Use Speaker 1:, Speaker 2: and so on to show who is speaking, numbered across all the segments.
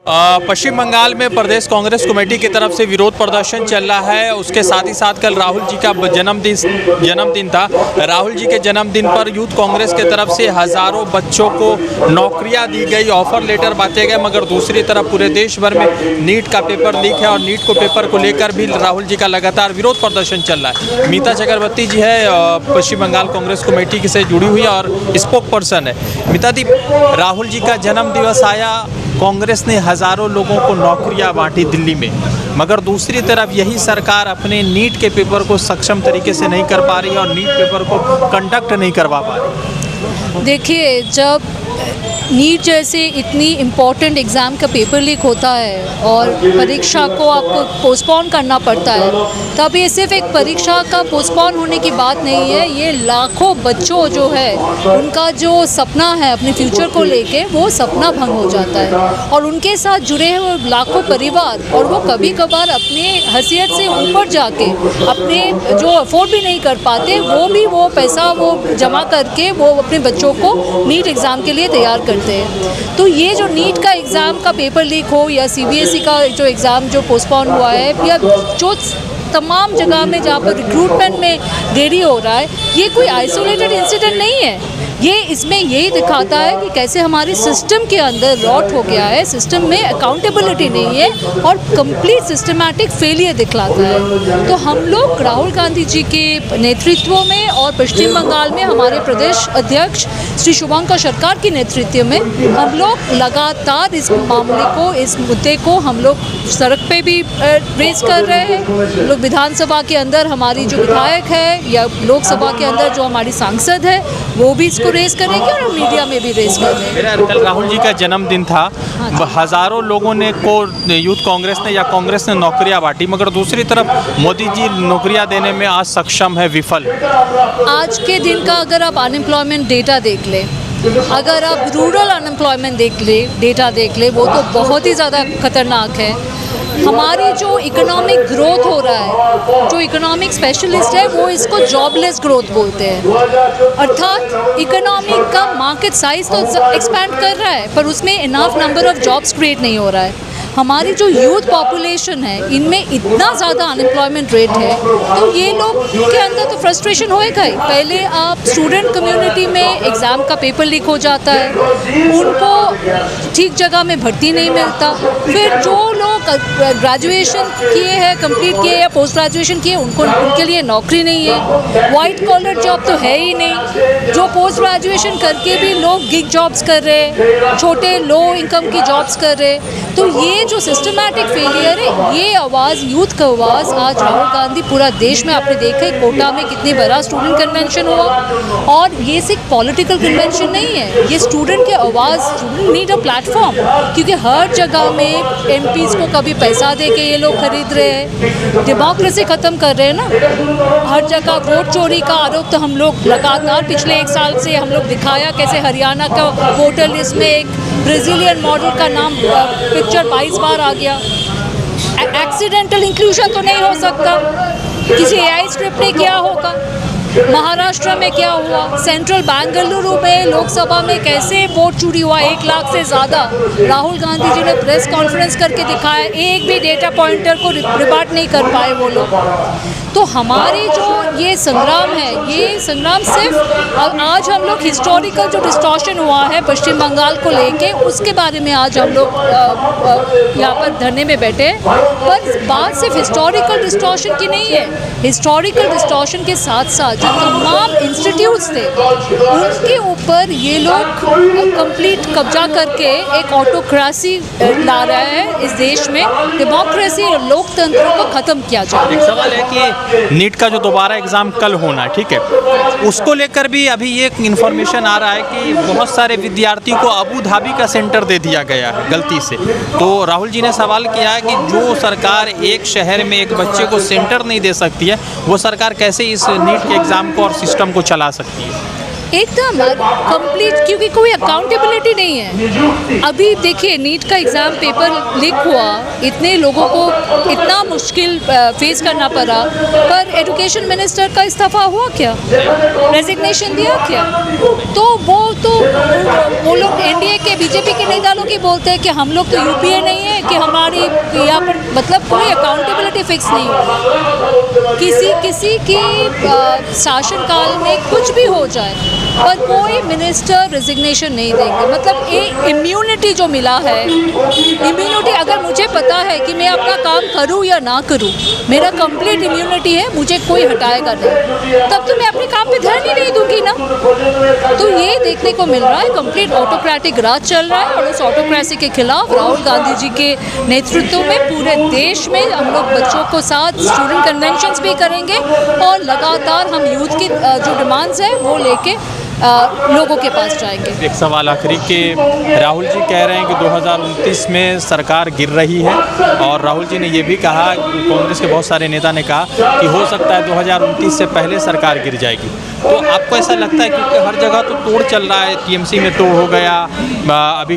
Speaker 1: पश्चिम बंगाल में प्रदेश कांग्रेस कमेटी की तरफ से विरोध प्रदर्शन चल रहा है। उसके साथ ही साथ कल राहुल जी का जन्मदिन था। राहुल जी के जन्मदिन पर यूथ कांग्रेस के तरफ से हज़ारों बच्चों को नौकरियां दी गई, ऑफर लेटर बांटे गए। मगर दूसरी तरफ पूरे देश भर में नीट का पेपर लीक है और नीट को पेपर को लेकर भी राहुल जी का लगातार विरोध प्रदर्शन चल रहा है। मीता चक्रवर्ती जी है, पश्चिम बंगाल कांग्रेस कमेटी से जुड़ी हुई है और स्पोक पर्सन है। मीता दी, राहुल जी का जन्म दिवस आया, कांग्रेस ने हज़ारों लोगों को नौकरियां बांटी दिल्ली में, मगर दूसरी तरफ यही सरकार अपने नीट के पेपर को सक्षम तरीके से नहीं कर पा रही और नीट पेपर को कंडक्ट नहीं करवा पा रही।
Speaker 2: देखिए, जब नीट जैसे इतनी इम्पॉर्टेंट एग्ज़ाम का पेपर लीक होता है और परीक्षा को आपको पोस्टपोन करना पड़ता है, तब ये सिर्फ एक परीक्षा का पोस्टपोन होने की बात नहीं है। ये लाखों बच्चों जो है उनका जो सपना है अपने फ्यूचर को लेके, वो सपना भंग हो जाता है और उनके साथ जुड़े हुए लाखों परिवार, और वो कभी कभार अपने हैसियत से ऊपर जाके अपने जो अफोर्ड भी नहीं कर पाते, वो पैसा वो जमा करके वो अपने बच्चों को नीट एग्ज़ाम के लिए तैयार करते हैं। तो ये जो नीट का एग्ज़ाम का पेपर लीक हो या सीबीएसई का जो एग्ज़ाम जो पोस्टपोन हुआ है, या जो तमाम जगह में जहाँ पर रिक्रूटमेंट में देरी हो रहा है, ये कोई आइसोलेटेड इंसिडेंट नहीं है। ये इसमें यही दिखाता है कि कैसे हमारे सिस्टम के अंदर रॉट हो गया है, सिस्टम में अकाउंटेबिलिटी नहीं है और कंप्लीट सिस्टमैटिक फेलियर दिखलाता है। तो हम लोग राहुल गांधी जी के नेतृत्व में और पश्चिम बंगाल में हमारे प्रदेश अध्यक्ष श्री शुभंकर सरकार के नेतृत्व में हम लोग लगातार इस मामले को, इस मुद्दे को हम लोग सड़क पे भी रेज कर रहे हैं। लोग विधानसभा के अंदर हमारी जो विधायक है या लोकसभा के अंदर जो हमारी सांसद है, वो भी इसको रेस करेंगे और मीडिया में भी रेस करेंगे।
Speaker 1: कल राहुल जी का जन्मदिन था, हज़ारों लोगों ने यूथ कांग्रेस ने या कांग्रेस ने नौकरियां बांटी, मगर दूसरी तरफ मोदी जी नौकरियां देने में आज सक्षम है, विफल।
Speaker 2: आज के दिन का अगर आप अनएम्प्लॉयमेंट डेटा देख ले, अगर आप रूरल अनएम्प्लॉयमेंट डेटा देख ले, वो तो बहुत ही ज़्यादा खतरनाक है। हमारी जो इकोनॉमिक ग्रोथ हो रहा है, जो इकोनॉमिक स्पेशलिस्ट है वो इसको जॉबलेस ग्रोथ बोलते हैं, अर्थात इकोनॉमिक का मार्केट साइज तो एक्सपैंड कर रहा है पर उसमें enough number of jobs create नहीं हो रहा है। हमारी जो यूथ पॉपुलेशन है, इनमें इतना ज़्यादा अनएम्प्लॉयमेंट रेट है, तो ये लोग के अंदर तो फ्रस्ट्रेशन होएगा ही। पहले आप स्टूडेंट कम्युनिटी में एग्ज़ाम का पेपर लीक हो जाता है, उनको ठीक जगह में भर्ती नहीं मिलता। फिर जो लोग ग्रेजुएशन किए हैं, कंप्लीट किए या पोस्ट ग्रेजुएशन किए, उनके लिए नौकरी नहीं है। वाइट कॉलर जॉब तो है ही नहीं। जो पोस्ट ग्रेजुएशन करके भी लोग गिग जॉब्स कर रहे हैं, छोटे लो इनकम की जॉब्स कर रहे हैं। तो ये जो सिस्टमैटिक फेलियर है, ये आवाज़, यूथ का आवाज़ आज राहुल गांधी पूरा देश में आपने देखा है। कोटा में कितनी बड़ा स्टूडेंट कन्वेंशन हुआ, और ये सिर्फ पॉलिटिकल कन्वेंशन नहीं है, ये स्टूडेंट के आवाज़, स्टूडेंट नीड अ प्लेटफॉर्म, क्योंकि हर जगह में एमपीज़ को कभी पैसा दे के ये लोग खरीद रहे हैं, डेमोक्रेसी ख़त्म कर रहे हैं ना। हर जगह वोट चोरी का आरोप तो हम लोग लगातार पिछले 1 साल से हम लोग दिखाया कैसे हरियाणा का वोटर लिस्ट में एक ब्राज़ीलियन मॉडल का नाम पिक्चर 22 बार आ गया। एक्सीडेंटल इंक्लूजन तो नहीं हो सकता, किसी एआई स्क्रिप्ट ने किया होगा। महाराष्ट्र में क्या हुआ, सेंट्रल बेंगलुरु में लोकसभा में कैसे वोट चोरी हुआ, 1 लाख से ज़्यादा। राहुल गांधी जी ने प्रेस कॉन्फ्रेंस करके दिखाया, एक भी डेटा पॉइंटर को रिबाट नहीं कर पाए वो लोग। तो हमारी जो ये संग्राम है, ये संग्राम सिर्फ आज हम लोग हिस्टोरिकल जो डिस्टॉर्शन हुआ है पश्चिम बंगाल को लेके, उसके बारे में आज हम लोग यहाँ पर धरने में बैठे। पर बात सिर्फ हिस्टोरिकल डिस्टॉर्शन की नहीं है, हिस्टोरिकल डिस्टॉर्शन के साथ साथ जो तमाम इंस्टीट्यूट्स थे उनके ऊपर ये लोग कंप्लीट कब्जा करके एक ऑटोक्रेसी ला रहा है इस देश में। डेमोक्रेसी और लोकतंत्र को ख़त्म किया जाए।
Speaker 1: एक सवाल है कि नीट का जो दोबारा एग्ज़ाम कल होना है, ठीक है, उसको लेकर भी अभी ये इन्फॉर्मेशन आ रहा है कि बहुत सारे विद्यार्थियों को अबू धाबी का सेंटर दे दिया गया है गलती से। तो राहुल जी ने सवाल किया है कि जो सरकार एक शहर में एक बच्चे को सेंटर नहीं दे सकती है, वो सरकार कैसे इस नीट के एग्ज़ाम को और सिस्टम को चला सकती है।
Speaker 2: एकदम कंप्लीट, क्योंकि कोई अकाउंटेबिलिटी नहीं है। अभी देखिए, नीट का एग्ज़ाम पेपर लीक हुआ, इतने लोगों को इतना मुश्किल फेस करना पड़ा, पर एजुकेशन मिनिस्टर का इस्तीफा हुआ क्या, रेजिग्नेशन दिया क्या? तो वो लोग एनडीए के, बीजेपी के नेता लोग ही बोलते हैं कि हम लोग तो यूपीए नहीं कि हमारी यहाँ पर मतलब कोई अकाउंटेबिलिटी फिक्स नहीं होगी। किसी की शासनकाल में कुछ भी हो जाए पर कोई मिनिस्टर रिजिग्नेशन नहीं देंगे। मतलब ये इम्यूनिटी जो मिला है, इम्यूनिटी अगर मुझे पता है कि मैं अपना काम करूँ या ना करूँ, मेरा कंप्लीट इम्यूनिटी है, मुझे कोई हटाएगा नहीं, तब तो मैं अपने काम पे ध्यान ही नहीं दूंगी ना। तो ये देखने को मिल रहा है कंप्लीट ऑटोक्रेटिक राज चल रहा है और उस ऑटोक्रेसी के खिलाफ राहुल गांधी जी के नेतृत्व में पूरे देश में हम लोग बच्चों को साथ स्टूडेंट कन्वेंशंस भी करेंगे और लगातार हम यूथ की जो डिमांड्स है वो लेके लोगों के पास जाएंगे।
Speaker 1: एक सवाल आखिरी के राहुल जी कह रहे हैं कि 2029 में सरकार गिर रही है और राहुल जी ने ये भी कहा, कांग्रेस के बहुत सारे नेता ने कहा कि हो सकता है 2029 से पहले सरकार गिर जाएगी। तो आपको ऐसा लगता है क्योंकि हर जगह तो तोड़ चल रहा है, टीएमसी में तोड़ हो गया, अभी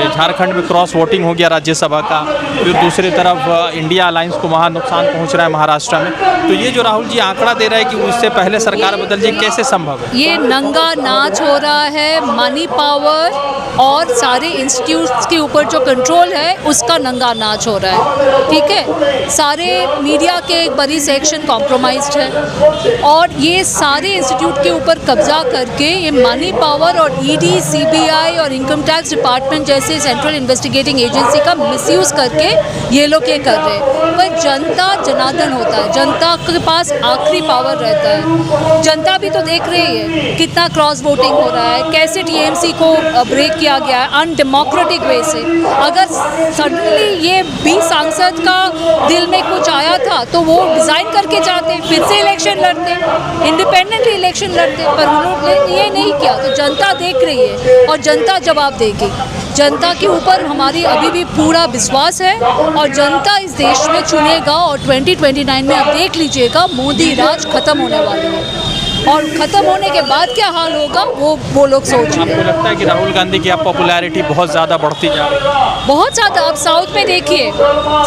Speaker 1: झारखंड में क्रॉस वोटिंग हो गया राज्यसभा का, फिर दूसरी तरफ इंडिया अलायंस को वहाँ नुकसान पहुँच रहा है महाराष्ट्र में। तो ये जो राहुल जी आंकड़ा दे रहा है कि उससे पहले सरकार बदल जाए, कैसे संभव है?
Speaker 2: ये नंगा नाच हो रहा है, मनी पावर और सारे इंस्टीट्यूट्स के ऊपर जो कंट्रोल है उसका नंगा नाच हो रहा है। ठीक है, सारे मीडिया के एक बड़ी सेक्शन कॉम्प्रोमाइज्ड है और ये सारे इंस्टीट्यूट के ऊपर कब्जा करके ये मनी पावर और ईडी, सीबीआई और इनकम टैक्स डिपार्टमेंट जैसे सेंट्रल इन्वेस्टिगेटिंग एजेंसी का मिसयूज करके ये लोग ये कर रहे हैं। पर जनता जनार्दन होता है, जनता के पास आखिरी पावर रहता है। जनता भी तो देख रही है कितना क्रॉस वोटिंग हो रहा है, कैसे टीएमसी को ब्रेक किया गया है अनडेमोक्रेटिक वे से। अगर सडनली ये 20 सांसद का दिल में कुछ आया था तो वो डिज़ाइन करके जाते, फिर से इलेक्शन लड़ते, इंडिपेंडेंटली इलेक्शन लड़ते, पर उन्होंने ये नहीं किया। तो जनता देख रही है और जनता जवाब देगी। जनता के ऊपर हमारी अभी भी पूरा विश्वास है और जनता इस देश में चुनेगा और 2029 में आप देख लीजिएगा मोदी राज खत्म होने वाली है और ख़त्म होने के बाद क्या हाल होगा वो लोग सोच रहे हैं।
Speaker 1: आपको लगता है कि राहुल गांधी की अब पॉपुलैरिटी बहुत ज़्यादा बढ़ती जा रही है?
Speaker 2: बहुत ज़्यादा। आप साउथ में देखिए,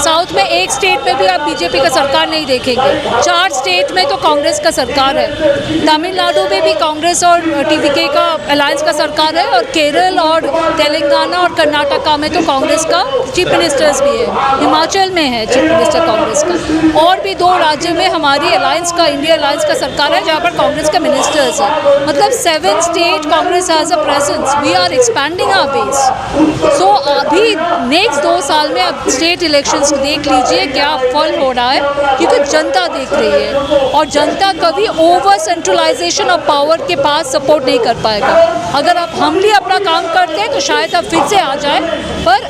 Speaker 2: साउथ में एक स्टेट में भी आप बीजेपी का सरकार नहीं देखेंगे, 4 स्टेट में तो कांग्रेस का सरकार है। तमिलनाडु में भी कांग्रेस और टीवीके का अलायंस का सरकार है और केरल और तेलंगाना और कर्नाटका में तो कांग्रेस का चीफ मिनिस्टर्स भी है। हिमाचल में है चीफ मिनिस्टर कांग्रेस का और भी 2 राज्यों में हमारी अलायंस का, इंडिया अलायंस का सरकार है जहाँ पर कांग्रेस का मिनिस्टर्स है। मतलब 7 state Congress has a presence. We are expanding our base. So अभी नेक्स्ट 2 साल में आप स्टेट इलेक्शंस देख लीजिए क्या फल हो रहा है, क्योंकि जनता देख रही है और जनता कभी ओवर सेंट्रलाइजेशन ऑफ पावर के पास सपोर्ट नहीं कर पाएगा। अगर आप हमली अपना काम करते हैं तो शायद आप फिर से आ जाए, पर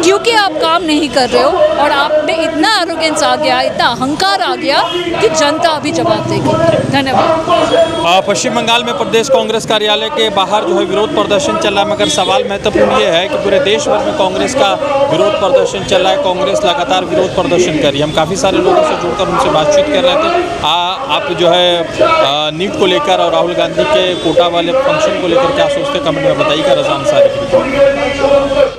Speaker 2: क्योंकि आप काम नहीं कर रहे हो और आप में इतना एरोगेंस आ गया, इतना अहंकार आ गया कि जनता अभी जवाब देगी। धन्यवाद।
Speaker 1: पश्चिम बंगाल में प्रदेश कांग्रेस कार्यालय के बाहर जो है विरोध प्रदर्शन चल रहा है, मगर सवाल महत्वपूर्ण ये है कि पूरे देश भर में कांग्रेस का विरोध प्रदर्शन चल रहा है। कांग्रेस लगातार विरोध प्रदर्शन कर रही है। हम काफ़ी सारे लोगों से जुड़कर उनसे बातचीत कर रहे थे। आप जो है नीट को लेकर और राहुल गांधी के कोटा वाले फंक्शन को लेकर क्या सोचते, कमेंट में बताइएगा। रज़ा अंसारी।